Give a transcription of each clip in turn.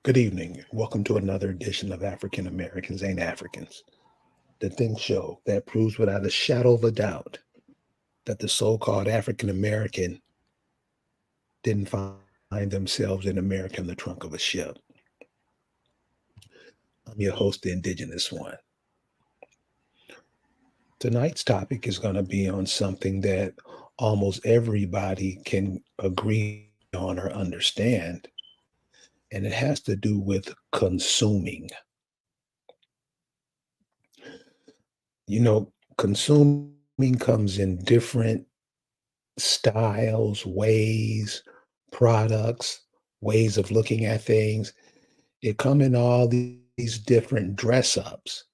Good evening. Welcome to another edition of African Americans Ain't Africans, the Think Show that proves without a shadow of a doubt that the so called African American didn't find themselves in America in the trunk of a ship. I'm your host, the Indigenous One. Tonight's topic is going to be on something that almost everybody can agree on or understand, and it has to do with consuming. Consuming comes in different styles, ways, products, ways of looking at things. It come in all these different dress ups.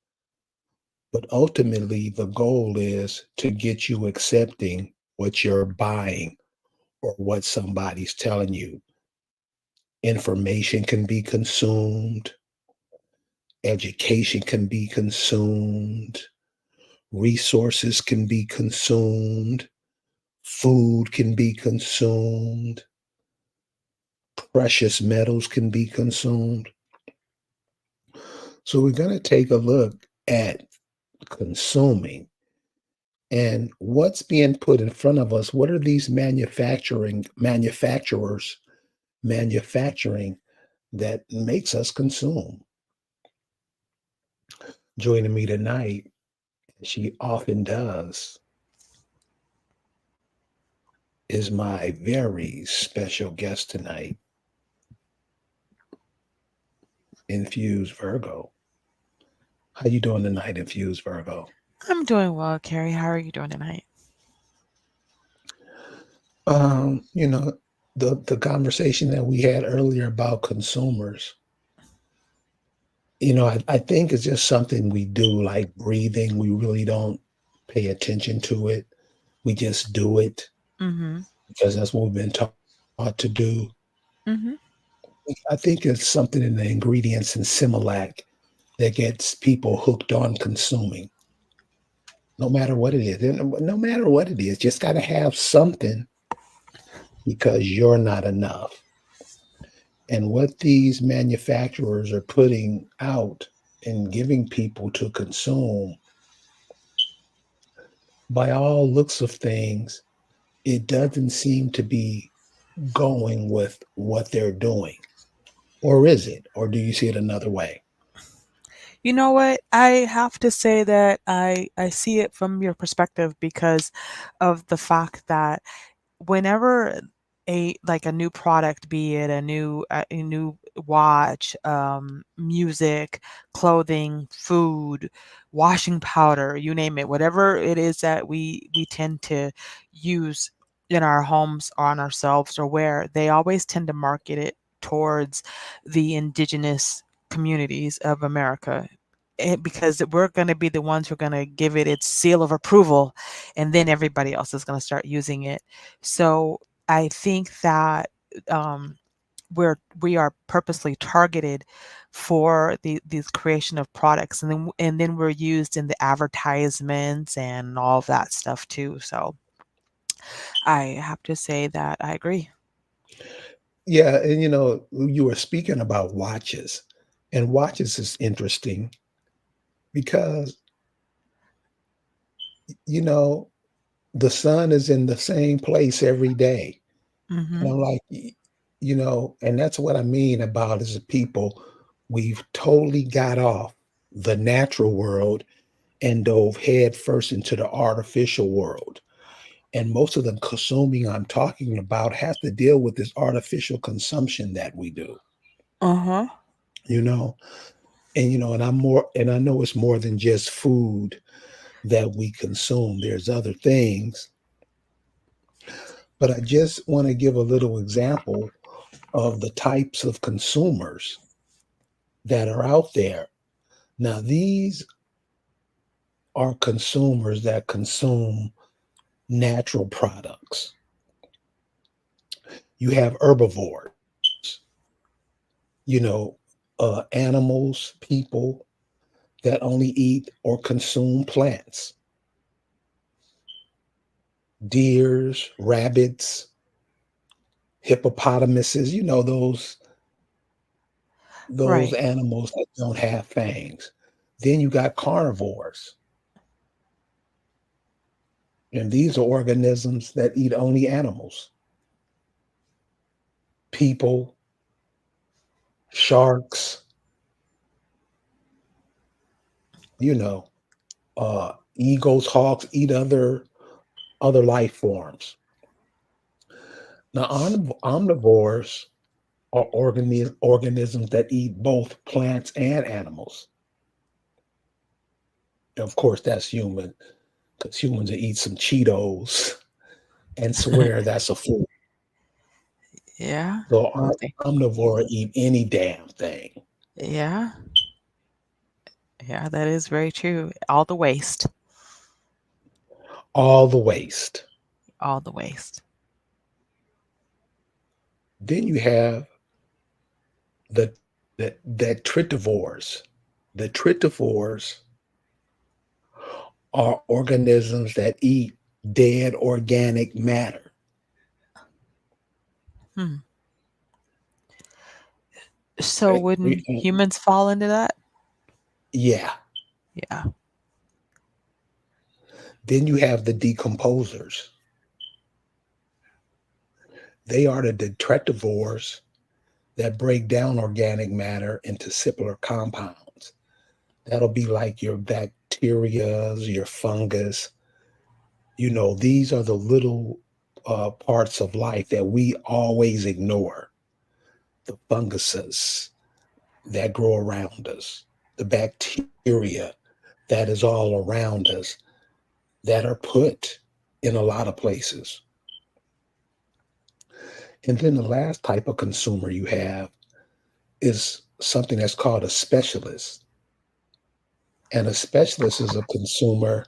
But ultimately the goal is to get you accepting what you're buying or what somebody's telling you. Information can be consumed, education can be consumed, resources can be consumed, food can be consumed, precious metals can be consumed. So we're going to take a look at consuming and what's being put in front of us. What are these manufacturers manufacturing that makes us consume? Joining me tonight, as she often does, is my very special guest tonight, Infused Virgo. How you doing tonight, Infused Virgo? I'm doing well, Carrie. How are you doing tonight? Um, you know, the conversation that we had earlier about consumers, I think it's just something we do like breathing. We really don't pay attention to it. We just do it Mm-hmm. because that's what we've been taught to do. Mm-hmm. I think it's something in the ingredients in Similac that gets people hooked on consuming, no matter what it is. And no matter what it is, just got to have something because you're not enough. And what these manufacturers are putting out and giving people to consume, by all looks of things, it doesn't seem to be going with what they're doing. Or is it? Or do you see it another way? You know what? I have to say that I see it from your perspective because of the fact that whenever a new product, be it a new watch, music, clothing, food, washing powder, you name it, whatever it is that we tend to use in our homes or on ourselves or wear, they always tend to market it towards the indigenous communities of America. Because we're going to be the ones who are going to give it its seal of approval, and then everybody else is going to start using it. So I think that um, we are purposely targeted for these creation of products, and then we're used in the advertisements and all of that stuff too. So I have to say that I agree. Yeah, and you were speaking about watches, and watches is interesting because you know the sun is in the same place every day, and Hmm. I'm like, and that's what I mean about as a people, we've totally got off the natural world and dove head first into the artificial world. And most of the consuming I'm talking about has to deal with this artificial consumption that we do, Uh-huh. you know. And I know it's more than just food that we consume. There's other things, but I just want to give a little example of the types of consumers that are out there. Now, these are consumers that consume natural products. You have herbivores, you know, animals, people that only eat or consume plants, deers, rabbits, hippopotamuses, those those Right. animals that don't have fangs. Then you got carnivores, and these are organisms that eat only animals, people, sharks, you know, eagles, hawks eat other life forms. Now, omnivores are organisms that eat both plants and animals. Of course, that's human, because humans will eat some Cheetos and swear that's a food. Yeah. So Okay. omnivore eat any damn thing, Yeah. Yeah, that is very true. All the waste. all the waste. All the waste. Then you have the the tritivores. The tritivores are organisms that eat dead organic matter. Hmm. So Okay? wouldn't humans fall into that? Yeah. Yeah. Then you have the decomposers. They are the detritivores that break down organic matter into simpler compounds. That'll be like your bacterias, your fungus. These are the little parts of life that we always ignore. The funguses that grow around us, the bacteria that is all around us that are put in a lot of places. And then the last type of consumer you have is something that's called a specialist. And a specialist is a consumer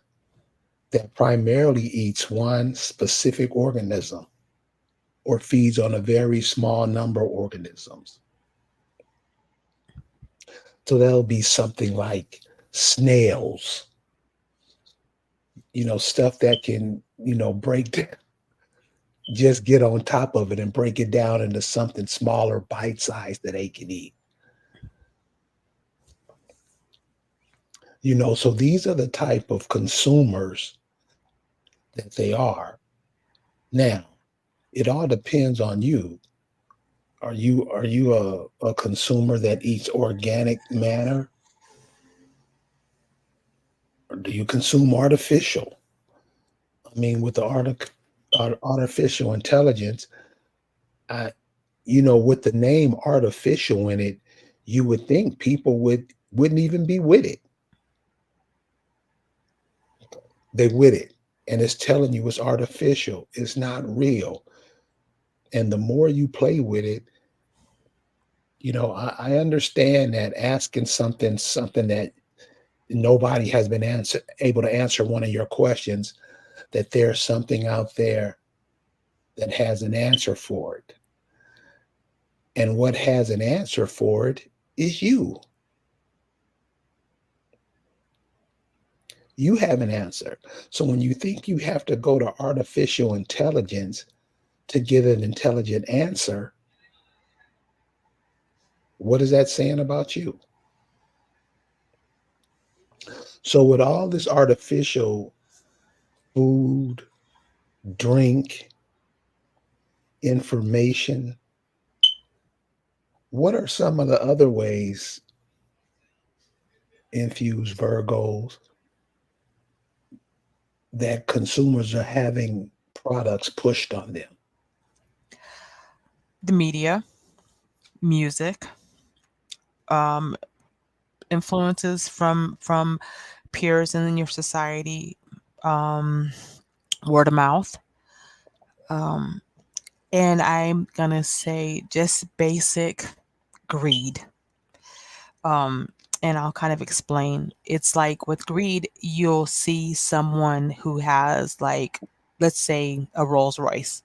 that primarily eats one specific organism or feeds on a very small number of organisms. So that'll be something like snails, stuff that can, just get on top of it and break it down into something smaller, bite sized that they can eat. So these are the type of consumers that they are. Now, it all depends on you. Are you a consumer that eats organic matter, or do you consume artificial? I mean, with the artificial intelligence, I, with the name artificial in it, you would think people wouldn't even be with it. They with it, and it's telling you it's artificial. It's not real. And the more you play with it, I understand that asking something that nobody has been able to answer one of your questions, that there's something out there that has an answer for it. And what has an answer for it is you. You have an answer. So when you think you have to go to artificial intelligence to get an intelligent answer, what is that saying about you? So with all this artificial food, drink, information, what are some of the other ways infused Virgos that consumers are having products pushed on them? The media, music, um, influences from peers in your society, um, word of mouth. Um, and I'm gonna say just basic greed. Um, and I'll kind of explain. It's like with greed, you'll see someone who has like, let's say a Rolls Royce,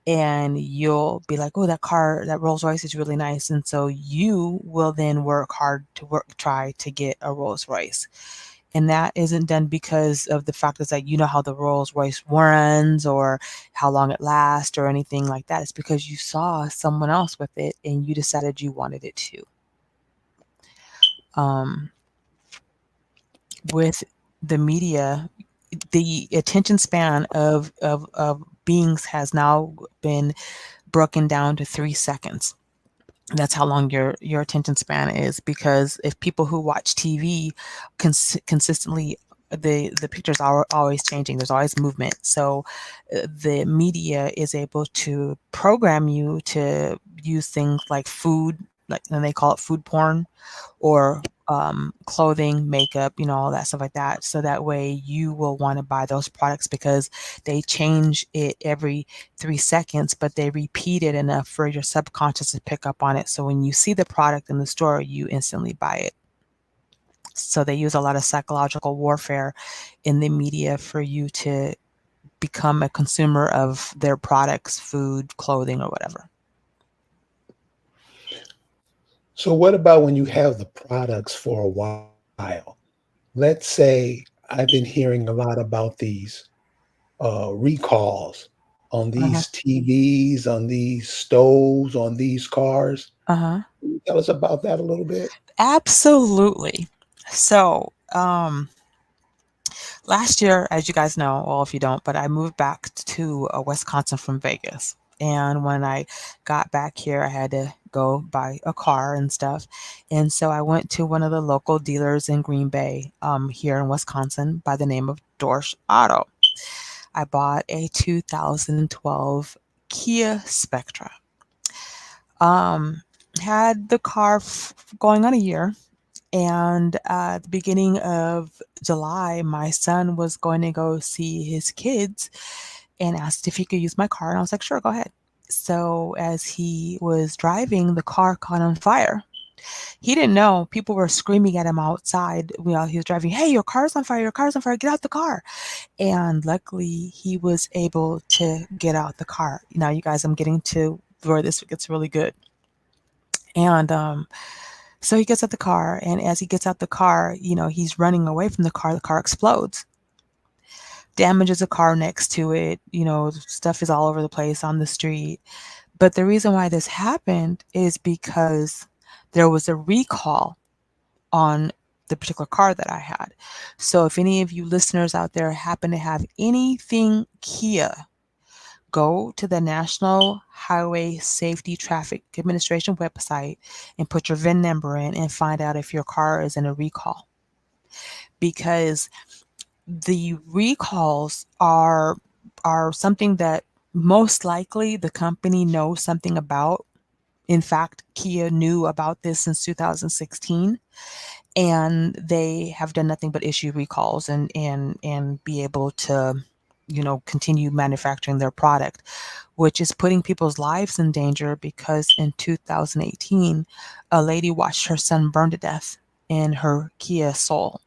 and you'll be like, oh, that car, that Rolls Royce is really nice. And so you will then work hard to try to get a Rolls Royce. And that isn't done because of the fact is that you know how the Rolls Royce runs or how long it lasts or anything like that. It's because you saw someone else with it and you decided you wanted it too. um, with the media, the attention span of beings has now been broken down to 3 seconds. That's how long your attention span is, because if people who watch TV consistently, the pictures are always changing, there's always movement. So the media is able to program you to use things like food, like, and they call it food porn, or clothing, makeup, all that stuff like that. So that way you will want to buy those products because they change it every 3 seconds, but they repeat it enough for your subconscious to pick up on it. So when you see the product in the store, you instantly buy it. So they use a lot of psychological warfare in the media for you to become a consumer of their products, food, clothing, or whatever. So what about when you have the products for a while? Let's say I've been hearing a lot about these recalls on Uh-huh. these TVs, on these stoves, on these cars. Uh-huh. Can you tell us about that a little bit? Absolutely. So, last year, as you guys know, well, if you don't, but I moved back to Wisconsin from Vegas. And when I got back here, I had to go buy a car and stuff. And so I went to one of the local dealers in Green Bay, here in Wisconsin, by the name of Dorsch Auto. I bought a 2012 Kia Spectra. Um, had the car going on a year, and at the beginning of July, my son was going to go see his kids and asked if he could use my car. And I was like, sure, go ahead. So as he was driving, the car caught on fire. He didn't know. People were screaming at him outside while he was driving, hey, your car's on fire, your car's on fire, get out the car. And luckily, he was able to get out the car. Now, you guys, I'm getting to where this gets really good. And so he gets out the car, and as he gets out the car, he's running away from the car explodes, damages a car next to it, stuff is all over the place on the street. But the reason why this happened is because there was a recall on the particular car that I had. So if any of you listeners out there happen to have anything Kia, go to the National Highway Safety Traffic Administration website and put your VIN number in and find out if your car is in a recall. Because the recalls are something that most likely the company knows something about. In fact, Kia knew about this since 2016, and they have done nothing but issue recalls and be able to continue manufacturing their product, which is putting people's lives in danger, because in 2018 a lady watched her son burn to death in her Kia Soul.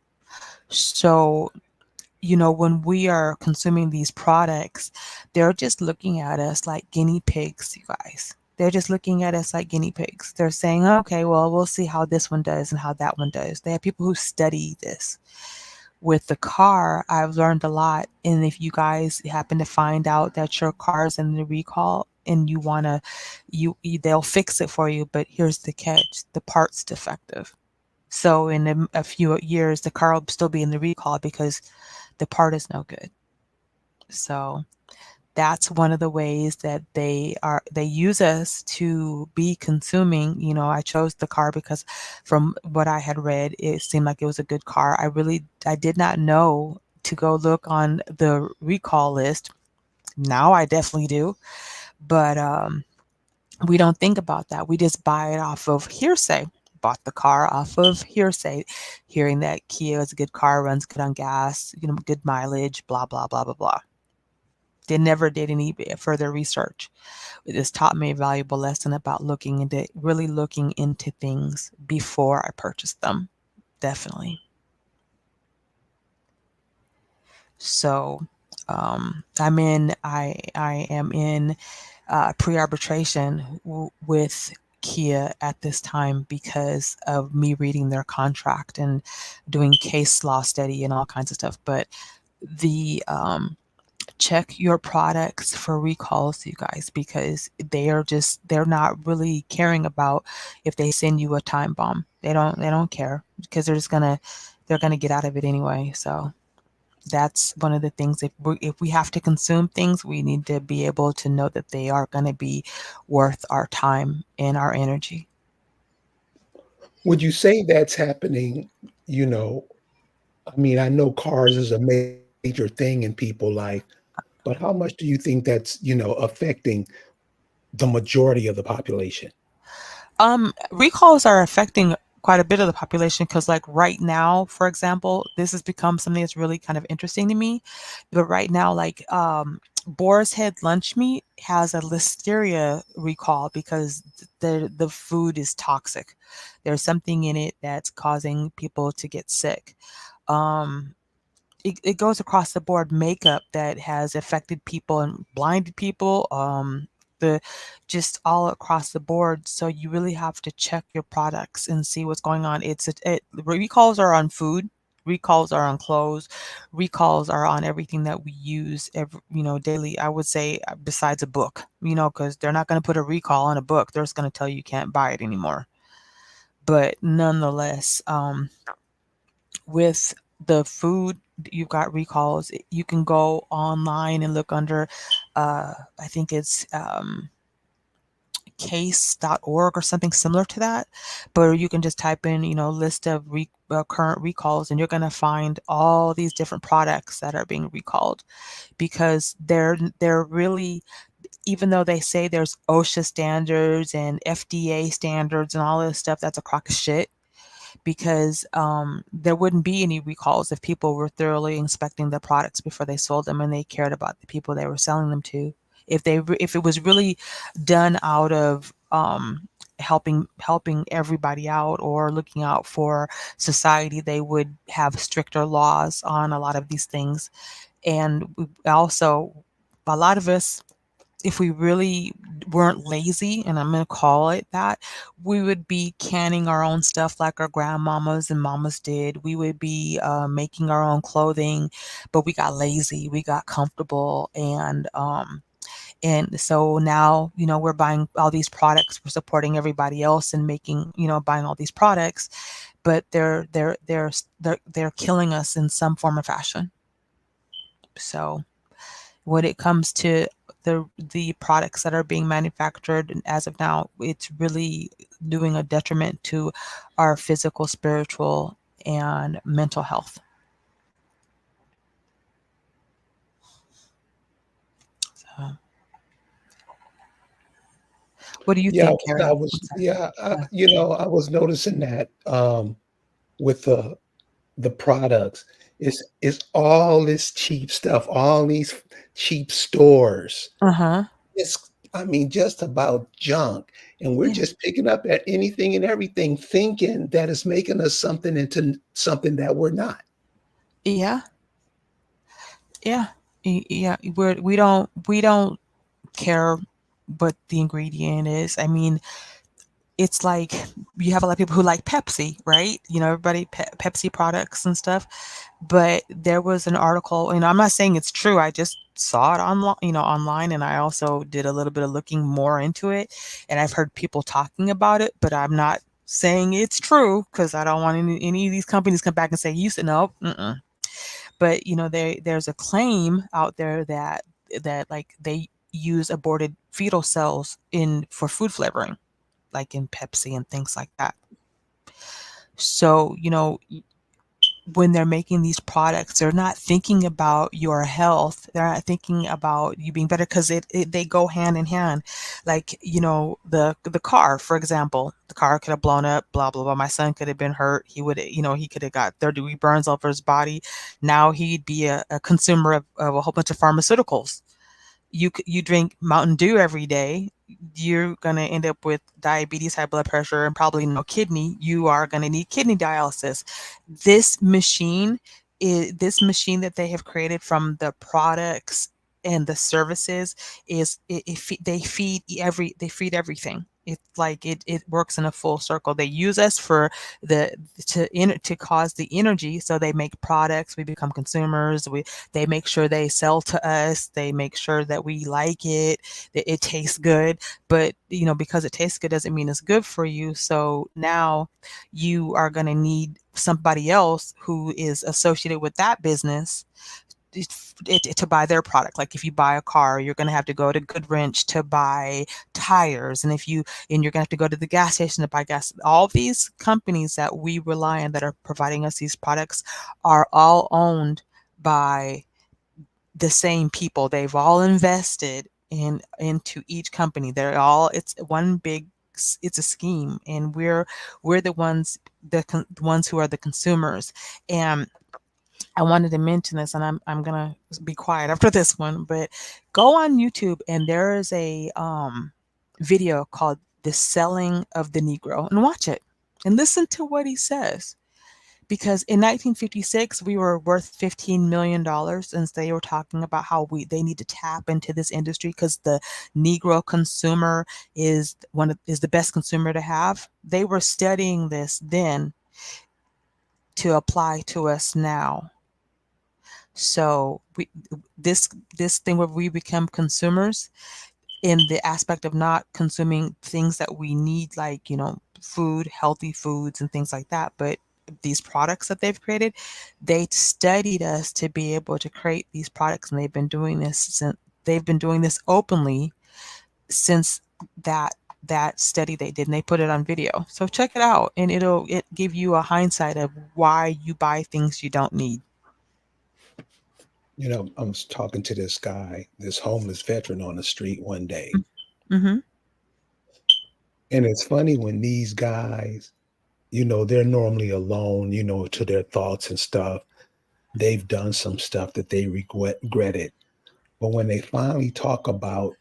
So when we are consuming these products, they're just looking at us like guinea pigs, you guys. They're just looking at us like guinea pigs. They're saying, okay, well, we'll see how this one does and how that one does. They have people who study this. With the car, I've learned a lot. And if you guys happen to find out that your car's in the recall and you want to, they'll fix it for you. But here's the catch: the part's defective. So in a few years, the car will still be in the recall because the part is no good. So that's one of the ways that they use us to be consuming. I chose the car because from what I had read, it seemed like it was a good car. I did not know to go look on the recall list. Now I definitely do. But we don't think about that. We just buy it off of hearsay. Bought the car off of hearsay, hearing that Kia is a good car, runs good on gas, good mileage, blah, blah, blah, blah, blah. They never did any further research. It just taught me a valuable lesson about really looking into things before I purchased them. Definitely. So I am in pre-arbitration with Kia at this time because of me reading their contract and doing case law study and all kinds of stuff. But the check your products for recalls, you guys, because they're not really caring about if they send you a time bomb. They don't care because they're gonna get out of it anyway. So that's one of the things. If we have to consume things, we need to be able to know that they are going to be worth our time and our energy. Would you say that's happening, you know, I mean, I know cars is a major thing in people life, but how much do you think that's, affecting the majority of the population? Recalls are affecting quite a bit of the population because, like right now, for example, this has become something that's really kind of interesting to me. But right now, like Boar's Head lunch meat has a listeria recall because the food is toxic. There's something in it that's causing people to get sick. Um, it goes across the board. Makeup that has affected people and blinded people, the just all across the board. So you really have to check your products and see what's going on. Recalls are on food, recalls are on clothes, recalls are on everything that we use daily. I would say besides a book, because they're not going to put a recall on a book. They're just going to tell you can't buy it anymore. But nonetheless, with the food, you've got recalls. You can go online and look under, I think it's case.org or something similar to that. But you can just type in, list of current recalls, and you're going to find all these different products that are being recalled because they're really, even though they say there's OSHA standards and FDA standards and all this stuff, that's a crock of shit because there wouldn't be any recalls if people were thoroughly inspecting the products before they sold them and they cared about the people they were selling them to. If it was really done out of helping everybody out or looking out for society, they would have stricter laws on a lot of these things. And also, a lot of us, if we really weren't lazy, and I'm going to call it that, we would be canning our own stuff like our grandmamas and mamas did. We would be making our own clothing, but we got lazy, we got comfortable, and so now we're buying all these products, we're supporting everybody else and making buying all these products, but they're killing us in some form or fashion. So when it comes to the products that are being manufactured and as of now, it's really doing a detriment to our physical, spiritual, and mental health. So, what do you Yeah, think, Carrie? I I'm was sorry. yeah, Yeah. I was noticing that, with the products. It's all this cheap stuff, all these cheap stores. Uh-huh. It's I mean, just about junk, and we're Yeah. just picking up at anything and everything thinking that it's making us something into something that we're not. Yeah. Yeah. Yeah. We don't care what the ingredient is. I mean, it's like you have a lot of people who like Pepsi, right? Everybody Pepsi products and stuff. But there was an article, I'm not saying it's true. I just saw it online, and I also did a little bit of looking more into it, and I've heard people talking about it, but I'm not saying it's true because I don't want any of these companies come back and say you said no. Mm-mm. But there's a claim out there that like they use aborted fetal cells in for food flavoring, like in Pepsi and things like that. So, when they're making these products, they're not thinking about your health. They're not thinking about you being better because they go hand in hand. Like, the car, for example, the car could have blown up, blah, blah, blah. My son could have been hurt. He could have got third-degree burns all over his body. Now he'd be a consumer of a whole bunch of pharmaceuticals. You drink Mountain Dew every day, you're going to end up with diabetes, high blood pressure, and probably no kidney. You are going to need kidney dialysis. This machine this machine that they have created from the products and the services is they feed everything. It's like it works in a full circle. They use us for the to cause the energy, so they make products, we become consumers, they make sure they sell to us, they make sure that we like it, that it tastes good. But because it tastes good doesn't mean it's good for you. So now you are going to need somebody else who is associated with that business to buy their product. Like if you buy a car, you're going to have to go to Goodwrench to buy tires, and you're going to have to go to the gas station to buy gas. All these companies that we rely on that are providing us these products are all owned by the same people. They've all invested into each company. It's one big, it's a scheme, and we're the ones, the ones who are the consumers. And I wanted to mention this, and I'm gonna be quiet after this one, but go on YouTube, and there is a video called "The Selling of the Negro," and watch it and listen to what he says. Because in 1956 we were worth $15 million, and they were talking about how they need to tap into this industry because the Negro consumer is the best consumer to have. They were studying this then to apply to us now. So this thing where we become consumers in the aspect of not consuming things that we need, like food, healthy foods, and things like that, but these products that they've created, they studied us to be able to create these products, and they've been doing this openly since that study they did, and they put it on video. So check it out, and it give you a hindsight of why you buy things you don't need. I was talking to this guy, this homeless veteran on the street one day. Mm-hmm. And it's funny when these guys, they're normally alone, to their thoughts and stuff. They've done some stuff that they regretted. But when they finally talk about,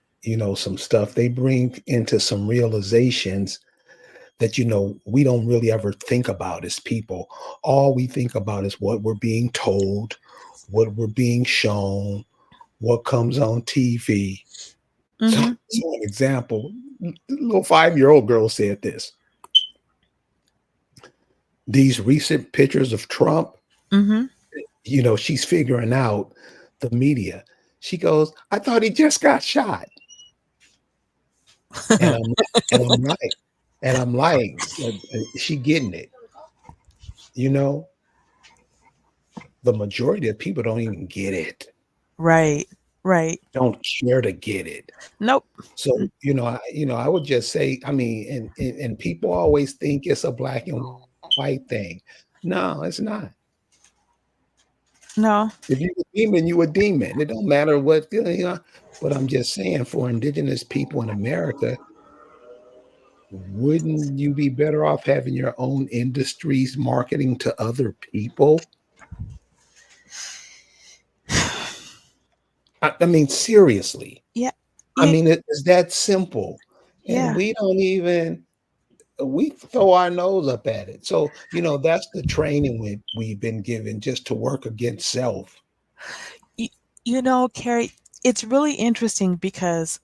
some stuff, they bring into some realizations that, we don't really ever think about as people. All we think about is what we're being told, what we're being shown, what comes on TV. So, Mm-hmm. an example, little 5-year-old girl said this. These recent pictures of Trump, Mm-hmm. She's figuring out the media. She goes, I thought he just got shot. And I'm and I'm like, she getting it. The majority of people don't even get it. Right. Right. Don't care to get it. Nope. So, I would just say, I mean, and people always think it's a black and white thing. No, it's not. No. If you're a demon, you're a demon. It don't matter what, but I'm just saying, for indigenous people in America, wouldn't you be better off having your own industries marketing to other people? I mean, seriously. Yeah. I Yeah. mean, it's that simple. And Yeah. we throw our nose up at it. So, that's the training we've been given, just to work against self. Carrie, it's really interesting because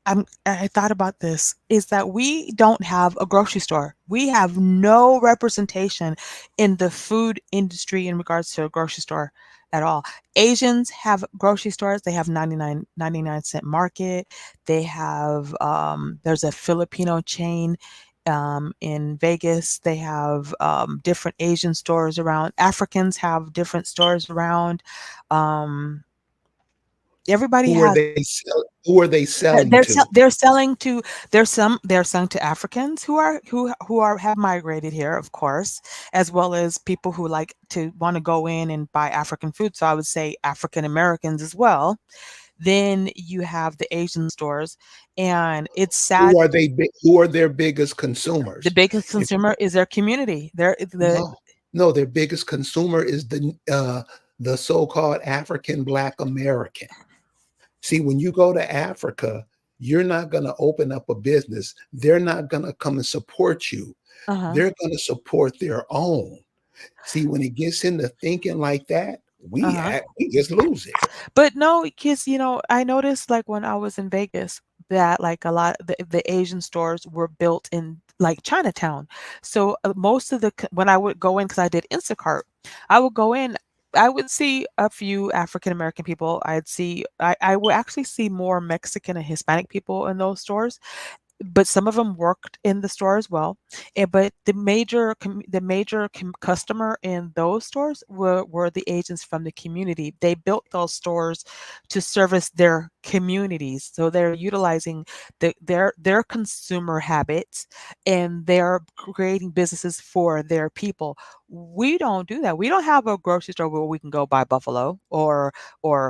I thought about this, is that we don't have a grocery store. We have no representation in the food industry in regards to a grocery store at all. Asians have grocery stores. They have 99 cent market. They have there's a Filipino chain in Vegas. They have different Asian stores around. Africans have different stores around. Um, everybody has. Who are they selling to? They're selling to Africans who have migrated here, of course, as well as people who like to want to go in and buy African food. So I would say African Americans as well. Then you have the Asian stores, and it's sad. Who are their biggest The consumers? biggest consumer is their community. No, their biggest consumer is the so-called African Black American. See, when you go to Africa, you're not going to open up a business. They're not going to come and support you. Uh-huh. They're going to support their own. See, when it gets into thinking like that, we just lose it. But no, because I noticed, like when I was in Vegas that like a lot of the Asian stores were built in like Chinatown. So most of when I would go in, because I did Instacart, I would go in. I would see a few African American people. I would actually see more Mexican and Hispanic people in those stores, but some of them worked in the store as well. But the major customer in those stores were the agents from the community. They built those stores to service their communities, so they're utilizing their consumer habits, and they're creating businesses for their people. We don't do that. We don't have a grocery store where we can go buy buffalo or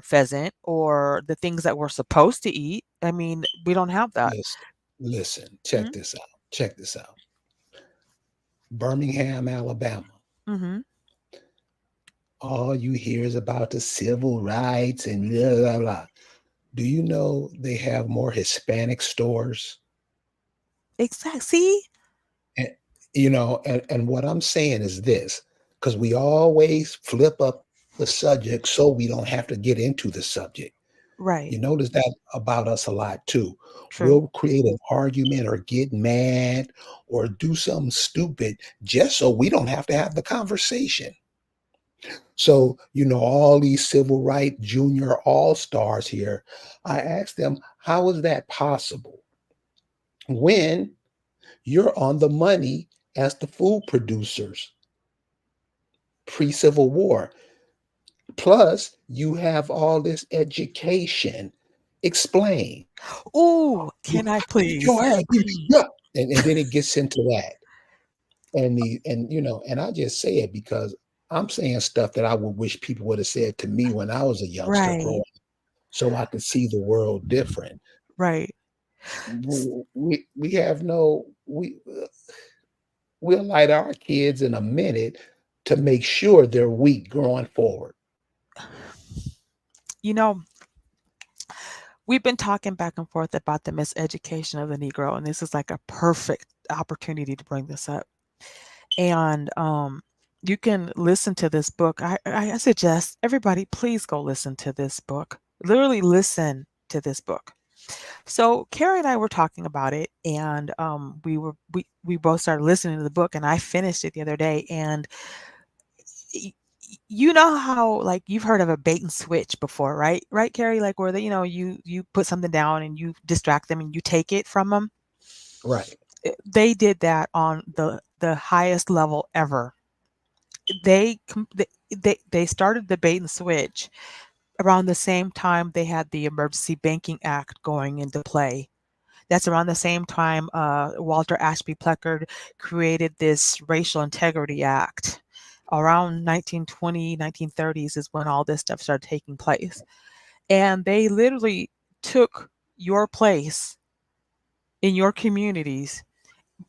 pheasant or the things that we're supposed to eat. I mean, we don't have that. Listen, listen, Mhm. check this out. Check this out. Birmingham, Alabama. Mhm. All you hear is about the civil rights and blah, blah, blah. Do you know they have more Hispanic stores? See? And, and what I'm saying is this, because we always flip up the subject so we don't have to get into the subject. Right. You notice that about us a lot too. True. We'll create an argument or get mad or do something stupid just so we don't have to have the conversation. So, all these civil rights junior all stars here, I asked them, how is that possible when you're on the money as the food producers pre Civil War? Plus, you have all this education. Explain. Ooh, You can I go please? ahead, yeah. And then it gets into that. And I just say it because I'm saying stuff that I would wish people would have said to me when I was a youngster growing Right. up, so I could see the world different. Right. S- We have no we'll light our kids in a minute to make sure they're weak growing forward. You know, we've been talking back and forth about the miseducation of the Negro, and this is like a perfect opportunity to bring this up. And you can listen to this book. I suggest everybody please go listen to this book. Literally listen to this book. So Carrie and I were talking about it, and we both started listening to the book, and I finished it the other day. And y- you know how like you've heard of a bait and switch before, right? Right, Carrie? Like where you put something down and you distract them and you take it from them. Right. They did that on the highest level ever. They started the bait and switch around the same time they had the Emergency Banking Act going into play. That's around the same time Walter Ashby Pleckard created this Racial Integrity Act. Around 1920, 1930s is when all this stuff started taking place. And they literally took your place in your communities,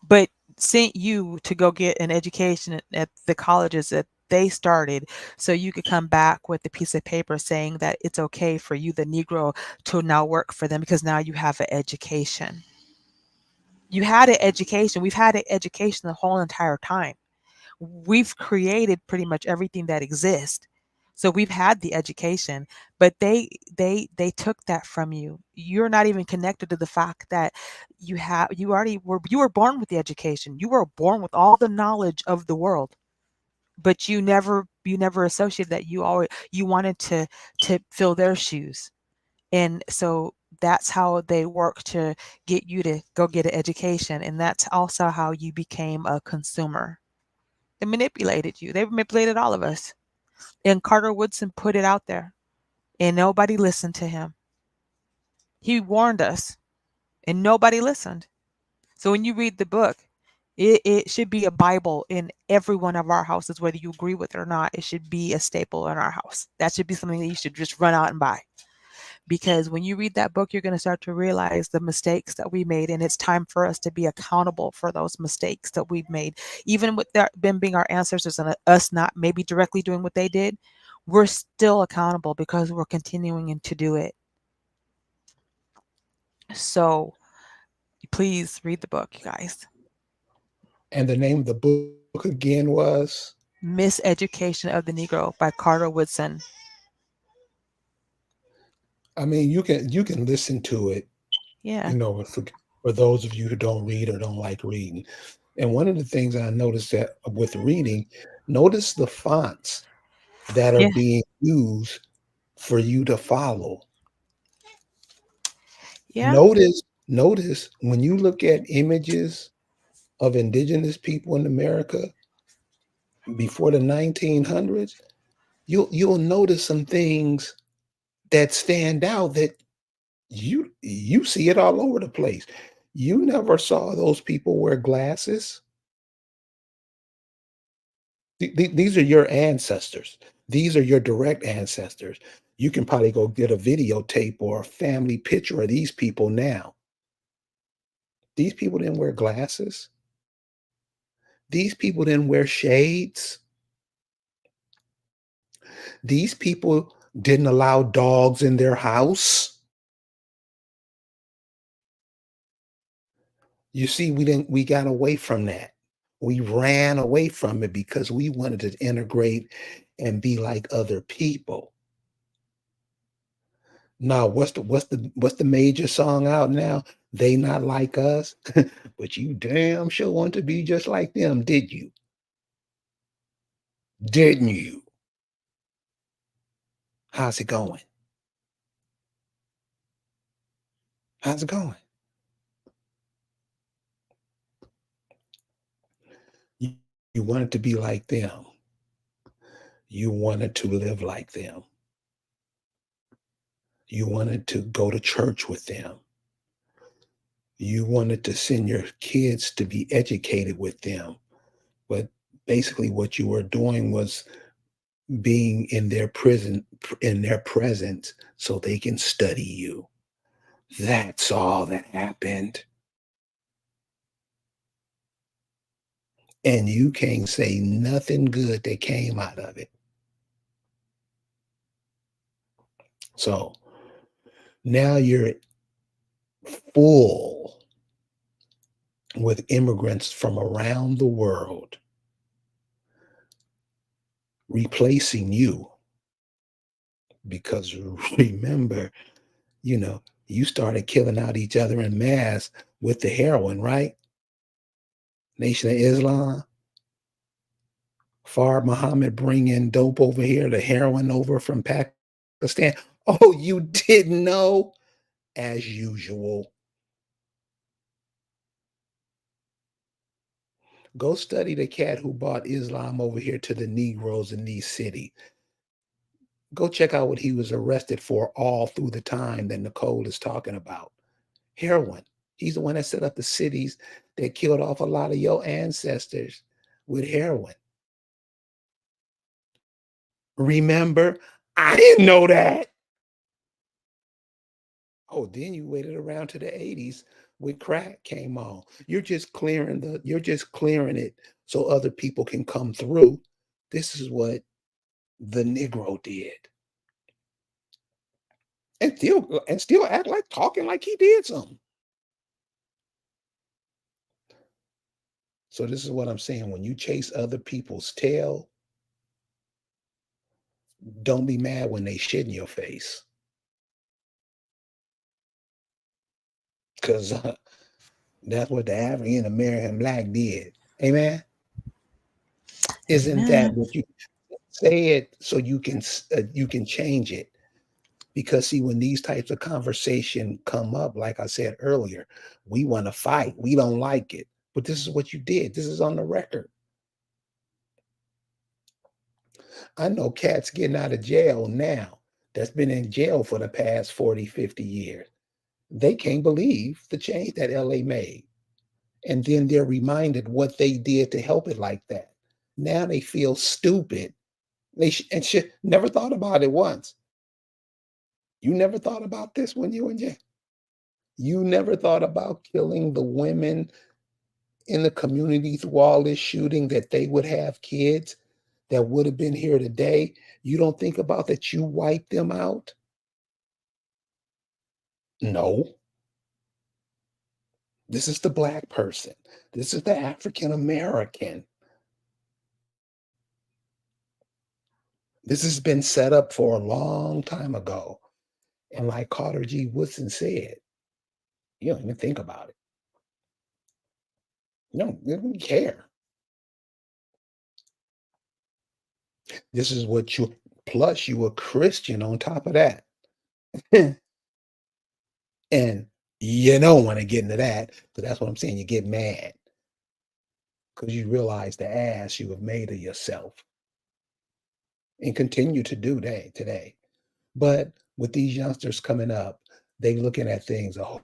but sent you to go get an education at the colleges that they started so you could come back with a piece of paper saying that it's okay for you, the Negro, to now work for them because now you have an education. You had an education. We've had an education the whole entire time. We've created pretty much everything that exists. So we've had the education, but they took that from you. You're not even connected to the fact that you were born with the education. You were born with all the knowledge of the world, but you never associated that. You wanted to fill their shoes. And so that's how they work to get you to go get an education. And that's also how you became a consumer. They manipulated you. They manipulated all of us. And Carter Woodson put it out there, and nobody listened to him. He warned us, and nobody listened. So when you read the book, it should be a Bible in every one of our houses, whether you agree with it or not. It should be a staple in our house. That should be something that you should just run out and buy. Because when you read that book, you're going to start to realize the mistakes that we made, and it's time for us to be accountable for those mistakes that we've made. Even with them being our ancestors and us not maybe directly doing what they did, we're still accountable because we're continuing to do it. So please read the book, you guys. And the name of the book again was, Miseducation of the Negro by Carter Woodson. I mean, you can listen to it Yeah. you know, for those of you who don't read or don't like reading. And one of the things I noticed that with reading, notice the fonts that are Yeah. being used for you to follow. Yeah. Notice when you look at images of indigenous people in America before the 1900s, you'll notice some things that stand out that you see it all over the place. You never saw those people wear glasses. These are your ancestors. These are your direct ancestors. You can probably go get a videotape or a family picture of these people now. These people didn't wear glasses. These people didn't wear shades. These people didn't allow dogs in their house. You see, we got away from that. We ran away from it because we wanted to integrate and be like other people. Now, what's the major song out now? They not like us, but you damn sure want to be just like them, did you? Didn't you? How's it going? How's it going? You, you wanted to be like them. You wanted to live like them. You wanted to go to church with them. You wanted to send your kids to be educated with them. But basically, what you were doing was being in their presence so they can study you. That's all that happened. And you can't say nothing good that came out of it. So now you're full with immigrants from around the world replacing you because remember, you started killing out each other in mass with the heroin, right? Nation of Islam, Fard Muhammad bringing dope over here, the heroin over from Pakistan. Oh, you didn't know? As usual. Go study the cat who brought Islam over here to the Negroes in these cities. Go check out what he was arrested for all through the time that Nicole is talking about. Heroin. He's the one that set up the cities that killed off a lot of your ancestors with heroin. Remember? I didn't know that. Oh, then you waited around to the 80s when crack came on. You're just clearing it so other people can come through. This is what the Negro did. And still act like talking like he did something. So this is what I'm saying. When you chase other people's tail, don't be mad when they shit in your face. Because that's what the African American black did. Amen. Isn't that Amen. what you say it so you can change it? Because see, when these types of conversation come up, like I said earlier, we want to fight. We don't like it. But this is what you did. This is on the record. I know cats getting out of jail now that's been in jail for the past 40, 50 years. They can't believe the change that LA made. And then they're reminded what they did to help it like that. Now they feel stupid. And shit never thought about it once. You never thought about this when you were in jail. You never thought about killing the women in the community through all this shooting that they would have kids that would have been here today. You don't think about that you wiped them out? No. This is the black person. This is the African American. This has been set up for a long time ago. And like Carter G. Woodson said, You don't even think about it. You don't care. This is what you plus you a Christian on top of that. And you don't want to get into that, but that's what I'm saying. You get mad because you realize the ass you have made of yourself and continue to do that today. But with these youngsters coming up, they looking at things a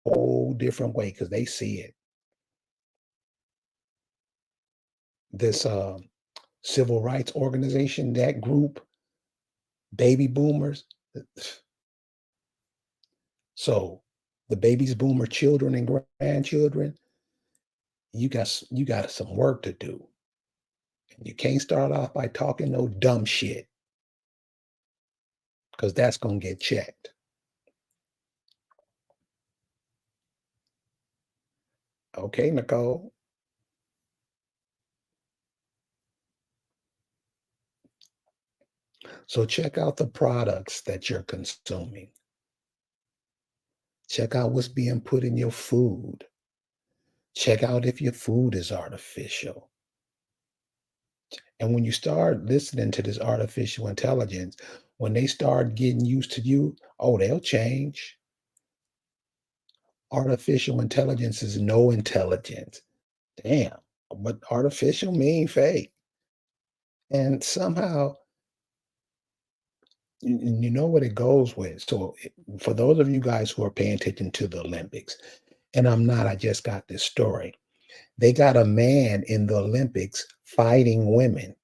whole different way because they see it. This civil rights organization, that group, baby boomers. So the babies boomer children and grandchildren, you got some work to do. You can't start off by talking no dumb shit because that's gonna get checked. Okay, Nicole. So check out the products that you're consuming. Check out what's being put in your food. Check out if your food is artificial. And when you start listening to this artificial intelligence, when they start getting used to you, oh, they'll change. Artificial intelligence is no intelligence. Damn, but artificial mean fake. And somehow, you know what it goes with. So, for those of you guys who are paying attention to the Olympics, and I'm not, I just got this story. They got a man in the Olympics fighting women.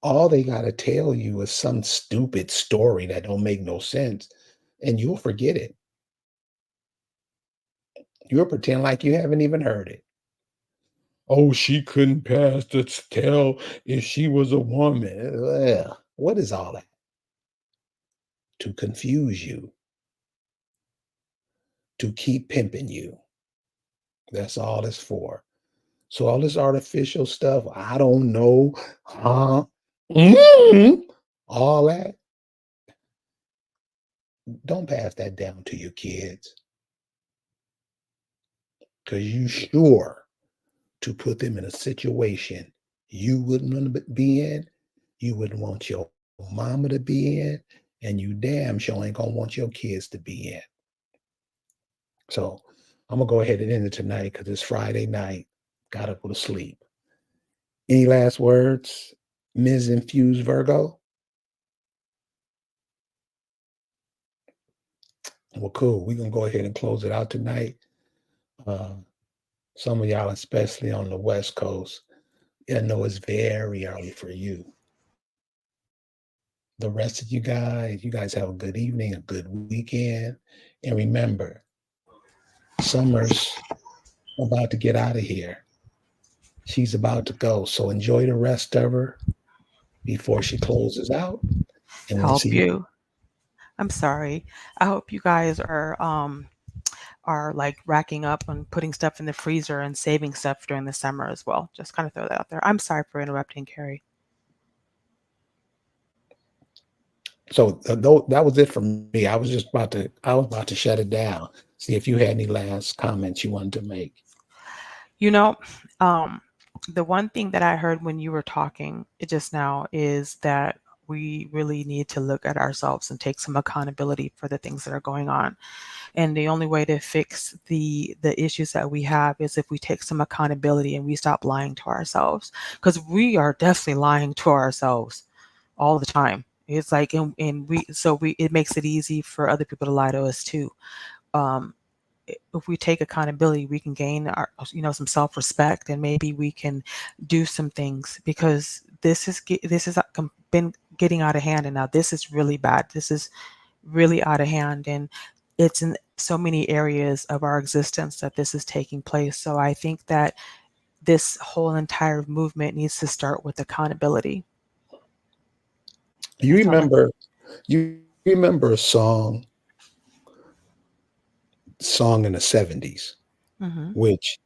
All they got to tell you is some stupid story that don't make no sense, and you'll forget it. You'll pretend like you haven't even heard it. Oh, she couldn't pass the tell if she was a woman. Ugh. What is all that? To confuse you, to keep pimping you. That's all it's for. So all this artificial stuff, I don't know, huh? All that, don't pass that down to your kids because you sure to put them in a situation you wouldn't want to be in, you wouldn't want your mama to be in, and you damn sure ain't gonna want your kids to be in. So I'm gonna go ahead and end it tonight because it's Friday night. Gotta go to sleep. Any last words, Ms. Infused Virgo? Well, cool. We're gonna go ahead and close it out tonight. Uh, some of y'all, especially on the West Coast, I know it's very early for you. The rest of you guys have a good evening, a good weekend. And remember, summer's about to get out of here. She's about to go. So enjoy the rest of her before she closes out. And we'll Help see you. you. I'm sorry. I hope you guys are like racking up and putting stuff in the freezer and saving stuff during the summer as well. Just kind of throw that out there. I'm sorry for interrupting, Carrie. So that was it for me. I was about to shut it down. See if you had any last comments you wanted to make. You know, um, the one thing that I heard when you were talking just now is that we really need to look at ourselves and take some accountability for the things that are going on. And the only way to fix the issues that we have is if we take some accountability and we stop lying to ourselves, because we are definitely lying to ourselves all the time. It's like, and we it makes it easy for other people to lie to us too. Um, if we take accountability, we can gain our, some self-respect, and maybe we can do some things, because this is been getting out of hand, and now this is really bad. This is really out of hand, and it's in so many areas of our existence that this is taking place. So I think that this whole entire movement needs to start with accountability. You That's all. remember you remember a song in the 70s, Mm-hmm. which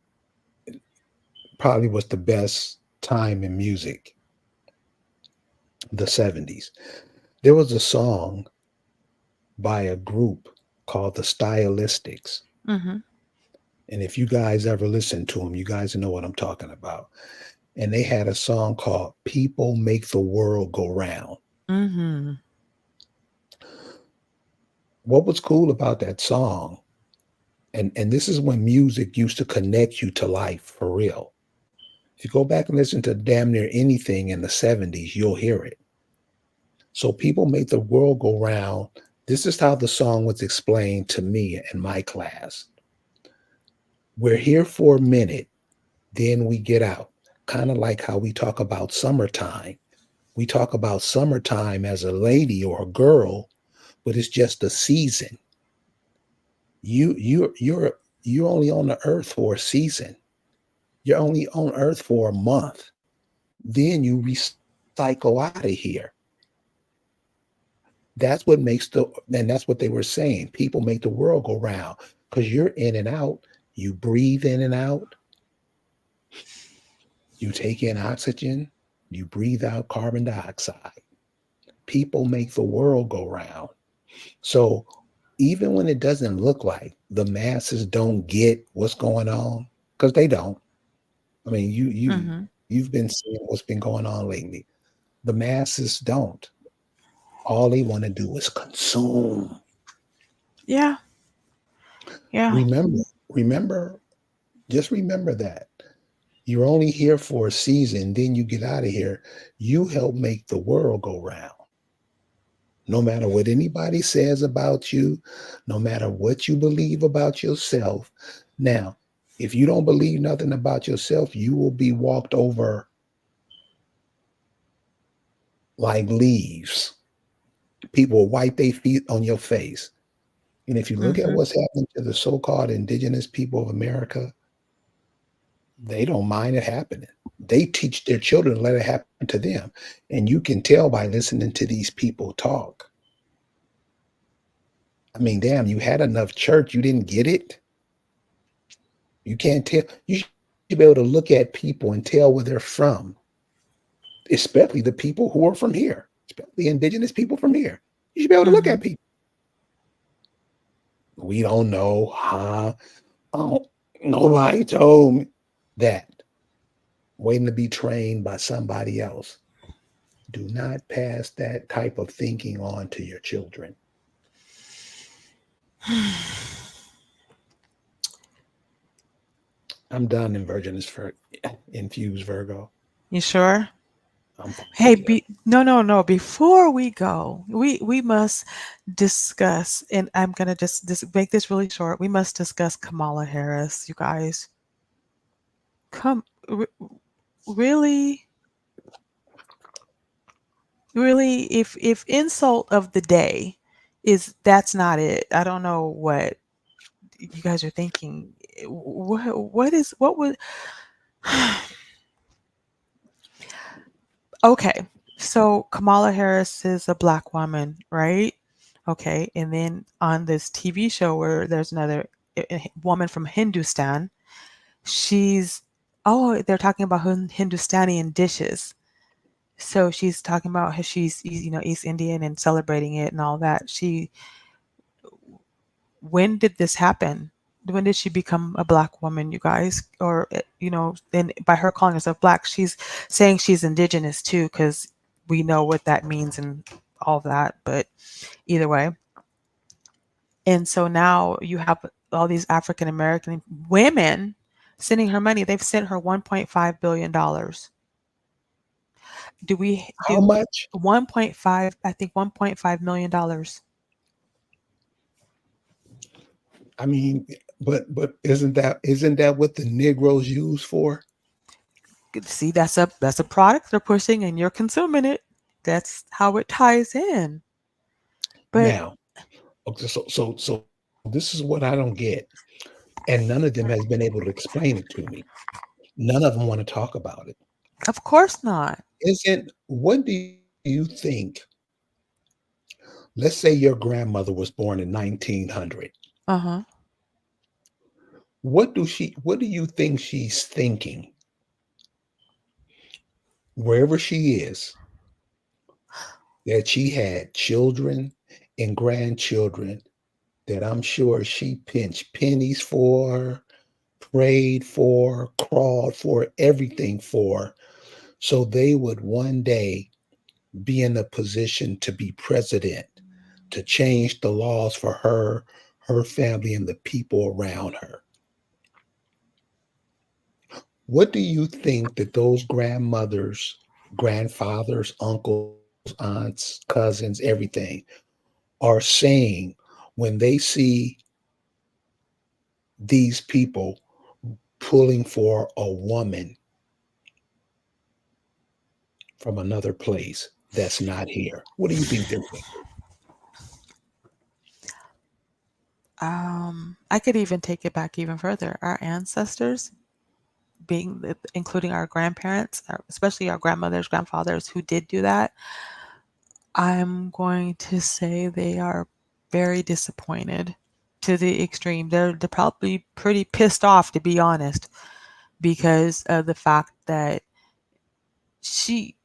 probably was the best time in music, the 70s. There was a song by a group called the Stylistics. Mhm. And if you guys ever listen to them, you guys know what I'm talking about. And they had a song called People Make the World Go Round. Mhm. What was cool about that song, and this is when music used to connect you to life for real. If you go back and listen to damn near anything in the 70s, you'll hear it. So People Make the World Go Round. This is how the song was explained to me in my class. We're here for a minute, then we get out. Kind of like how we talk about summertime. We talk about summertime as a lady or a girl, but it's just a season. You're only on the earth for a season. You're only on earth for a month. Then you recycle out of here. That's what makes and that's what they were saying. People make the world go round because you're in and out. You breathe in and out. You take in oxygen. You breathe out carbon dioxide. People make the world go round. So even when it doesn't look like the masses don't get what's going on, because they don't. I mean, Mhm. you've been seeing what's been going on lately. The masses don't. All they want to do is consume. Yeah. Yeah. Remember, remember, just remember that. You're only here for a season, then you get out of here. You help make the world go round. No matter what anybody says about you, no matter what you believe about yourself. Now, if you don't believe nothing about yourself, you will be walked over like leaves. People will wipe their feet on your face. And if you look at Mhm. what's happening to the so-called indigenous people of America, they don't mind it happening. They teach their children to let it happen to them. And you can tell by listening to these people talk. I mean, damn, you had enough church, you didn't get it. You can't tell. You should be able to look at people and tell where they're from, especially the people who are from here, especially the indigenous people from here. You should be able to look at Mhm. people. We don't know, huh? Oh, nobody told me that. Waiting to be trained by somebody else. Do not pass that type of thinking on to your children. I'm done in Virgin is for infused Virgo. You sure? I'm Hey, positive. no, no, no. Before we go, we must discuss, and I'm gonna just make this really short. We must discuss Kamala Harris, you guys. Come, really, really. If insult of the day is that's not it. I don't know what you guys are thinking. What would okay, so Kamala Harris is a black woman, right? Okay, and then on this TV show where there's another woman from Hindustan, she's oh, they're talking about Hindustani dishes. So she's talking about how she's East Indian and celebrating it and all that. When did this happen? When did she become a black woman, you guys? Or then by her calling herself black, she's saying she's indigenous too, because we know what that means and all of that. But either way, and so now you have all these African American women sending her money. They've sent her $1.5 billion. Do we How do much? 1.5? I think $1.5 million. I mean, but isn't that what the Negroes use for? See, that's a product they're pushing, and you're consuming it. That's how it ties in. But Now, okay, so this is what I don't get, and none of them has been able to explain it to me. None of them want to talk about it. of course not. Isn't what do you think? Let's say your grandmother was born in 1900. Uh-huh. What do you think she's thinking wherever she is that she had children and grandchildren that I'm sure she pinched pennies for, prayed for, crawled for, everything for, so they would one day be in a position to be president, to change the laws for her, her family, and the people around her. What do you think that those grandmothers, grandfathers, uncles, aunts, cousins, everything are saying when they see these people pulling for a woman from another place that's not here? What do you think they're thinking? I could even take it back even further. Our ancestors, including our grandparents, especially our grandmothers, grandfathers who did do that, I'm going to say they are very disappointed to the extreme. They're probably pretty pissed off, to be honest, because of the fact that she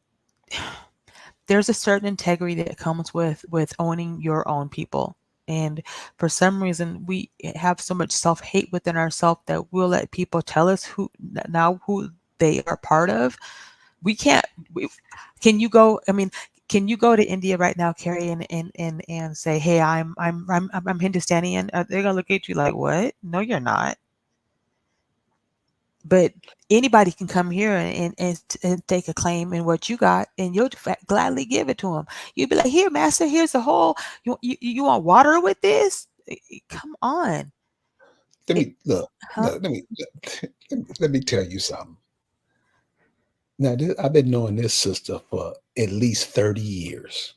there's a certain integrity that comes with owning your own people. And for some reason we have so much self-hate within ourselves that we'll let people tell us who they are part of. We can't we, can you go, I mean, can you go to India right now, Carrie, and say, hey, I'm Hindustani, and they're gonna look at you like, what? No, you're not. But anybody can come here and take a claim in what you got, and you'll gladly give it to them. You'd be like, here, master, here's the whole. You want water with this? Come on. Let It, me look. huh? Look, let me tell you something. Now, I've been knowing this sister for at least 30 years.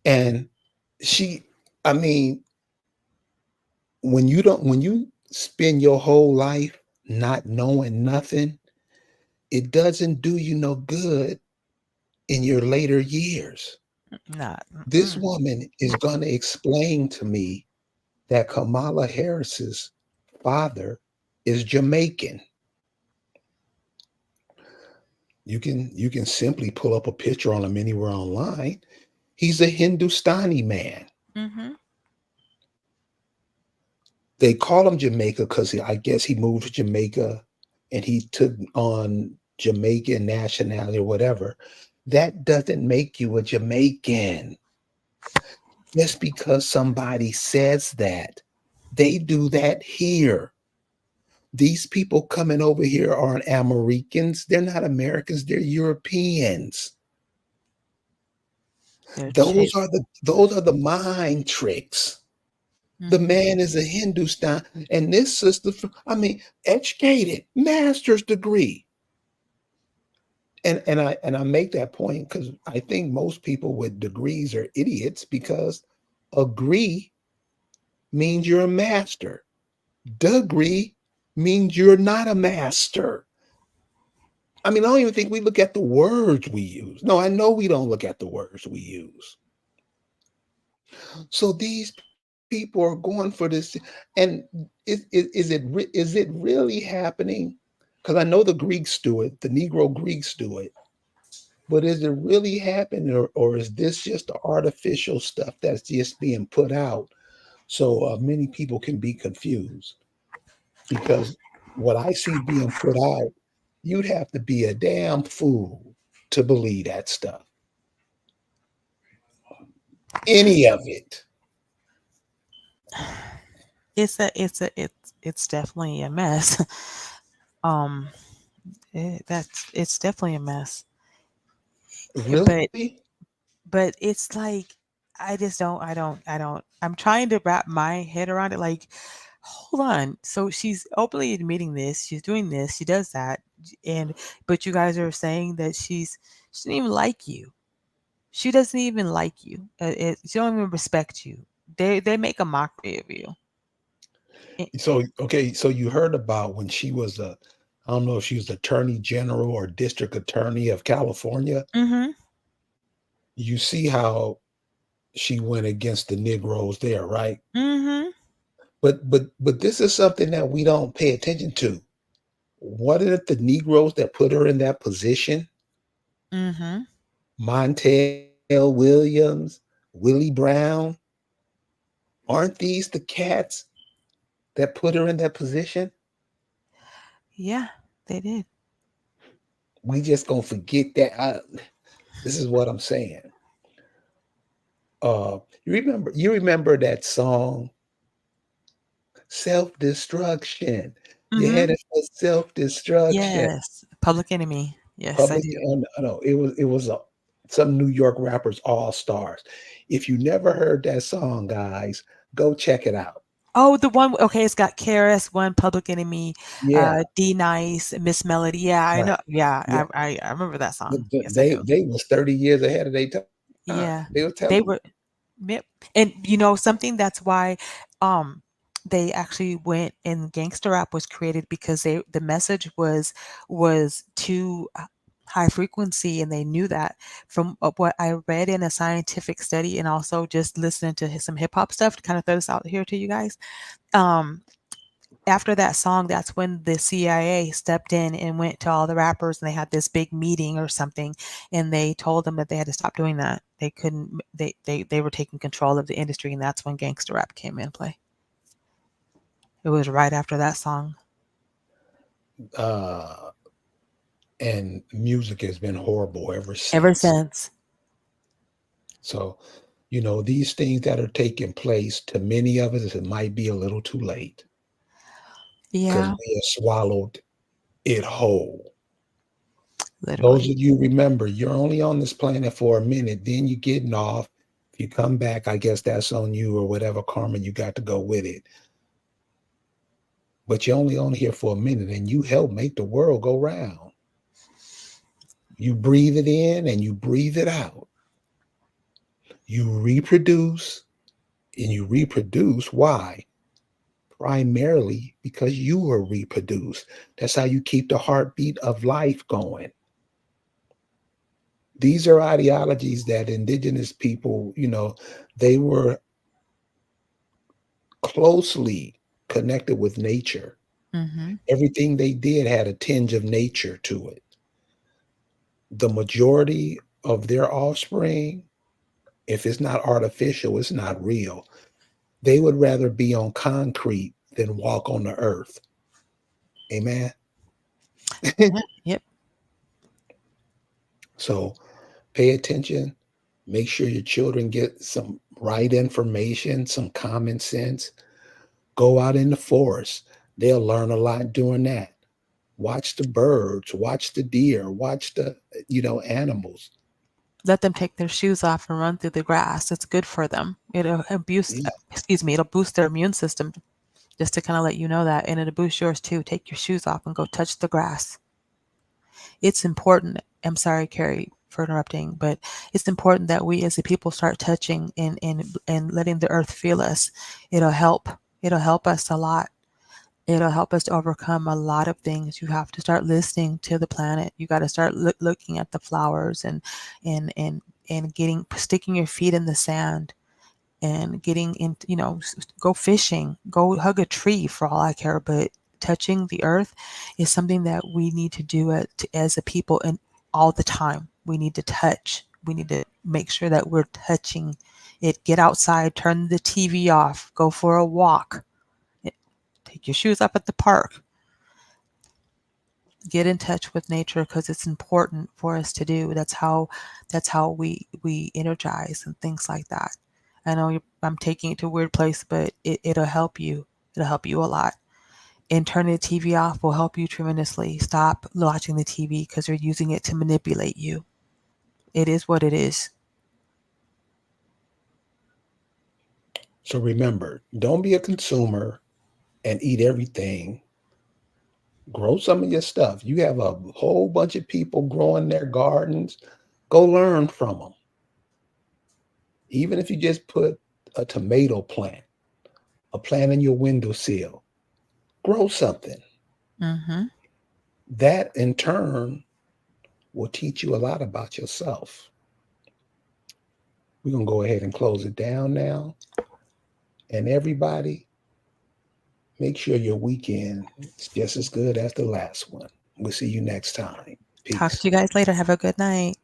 And she, I mean, when you spend your whole life not knowing nothing, it doesn't do you no good in your later years. Not. This Mm-mm. woman is going to explain to me that Kamala Harris's father is Jamaican. You can simply pull up a picture on him anywhere online. He's a Hindustani man. Mm-hmm. They call him Jamaica because I guess he moved to Jamaica and he took on Jamaican nationality or whatever. That doesn't make you a Jamaican. Just because somebody says that, they do that here. These people coming over here aren't Americans. They're not Americans. They're Europeans. They're Those are the mind tricks. The mm-hmm. man is a Hindustan, and this sister, I mean, educated, master's degree. And I make that point because I think most people with degrees are idiots because agree means you're a master. Degree means you're not a master. I mean, I don't even think we look at the words we use. No, I know we don't look at the words we use. So these people are going for this, and is it really happening? Because I know the Greeks do it, the Negro Greeks do it, but is it really happening, or is this just the artificial stuff that's just being put out so many people can be confused? Because what I see being put out, you'd have to be a damn fool to believe that stuff, any of it. It's definitely a mess. um, it's definitely a mess. But Really? it's like I'm trying to wrap my head around it. Like, hold on. So she's openly admitting this. She's doing this. She does that, and but you guys are saying that she doesn't even like you. She doesn't even like you. She don't even respect you. They make a mockery of you. So okay, so you heard about when she was I don't know if she was attorney general or district attorney of California. Mm-hmm. You see how she went against the Negroes there, right? Mm-hmm. But this is something that we don't pay attention to. What are the Negroes that put her in that position? Mm-hmm. Montel Williams, Willie Brown. Aren't these the cats that put her in that position? Yeah, they did. We just gonna forget that. This is what I'm saying. You remember that song, Self Destruction. You had Mhm. it for self destruction. Yes. Public Enemy. Yes, I Public, do. no, it was some New York rappers all stars. If you never heard that song, guys, go check it out. Oh, the one okay, it's got KRS-One, Public Enemy, Yeah, D Nice, Miss Melody. Yeah, I right. know. Yeah, Yeah, I remember that song. Yes, I they do. they was 30 years ahead of their time. Yeah. They were They telling. were yep. And you know something that's why um they actually went and gangster rap was created because the message was too high frequency and they knew that from what I read in a scientific study and also just listening to some hip hop stuff to kind of throw this out here to you guys. Um After that song, that's when the CIA stepped in and went to all the rappers and they had this big meeting or something and they told them that they had to stop doing that. They couldn't they were taking control of the industry and that's when gangster rap came in play. It was right after that song. uh and music has been horrible ever Ever since. since. So, these things that are taking place, to many of us, it might be a little too late because Yeah, we have swallowed it whole. Those literally. of you remember, you're only on this planet for a minute, then you're getting off. If you come back, I guess that's on you or whatever karma you got to go with it. But you're only on here for a minute and you help make the world go round. You breathe it in and you breathe it out. You reproduce and you reproduce. Why? Primarily because you are reproduced. That's how you keep the heartbeat of life going. These are ideologies that indigenous people, they were closely connected with nature. Mhm. Everything they did had a tinge of nature to it. The majority of their offspring, if it's not artificial, it's not real. They would rather be on concrete than walk on the earth. Amen. Yeah, yep. So pay attention. Make sure your children get some right information, some common sense. Go out in the forest. They'll learn a lot doing that. Watch the birds, watch the deer, watch the animals. Let them take their shoes off and run through the grass. It's good for them. Yeah. It'll boost their immune system just to kind of let you know that and it'll boost yours too. Take your shoes off and go touch the grass. It's important. I'm sorry, Carrie, for interrupting, but it's important that we as a people start touching and letting the earth feel us. It'll help. It'll help us a lot. It'll help us to overcome a lot of things. You have to start listening to the planet. You got to start looking at the flowers and and and getting sticking your feet in the sand and getting in, go fishing, go hug a tree for all I care. But touching the earth is something that we need to do as a people and all the time. We need to touch. We need to make sure that we're touching it. Get outside, turn the TV off, go for a walk, take your shoes off at the park. Get in touch with nature because it's important for us to do. That's how we energize and things like that. I know I'm taking it to a weird place, but it'll help you. It'll help you a lot. And turning the TV off will help you tremendously. Stop watching the TV because you're using it to manipulate you. It is what it is. So remember, don't be a consumer and eat everything. Grow some of your stuff. You have a whole bunch of people growing their gardens. Go learn from them. Even if you just put a tomato plant, a plant in your windowsill, grow something. Mm-hmm. That in turn will teach you a lot about yourself. We're going to go ahead and close it down now. And everybody, make sure your weekend is just as good as the last one. We'll see you next time. Talk Peace. to you guys later. Have a good night.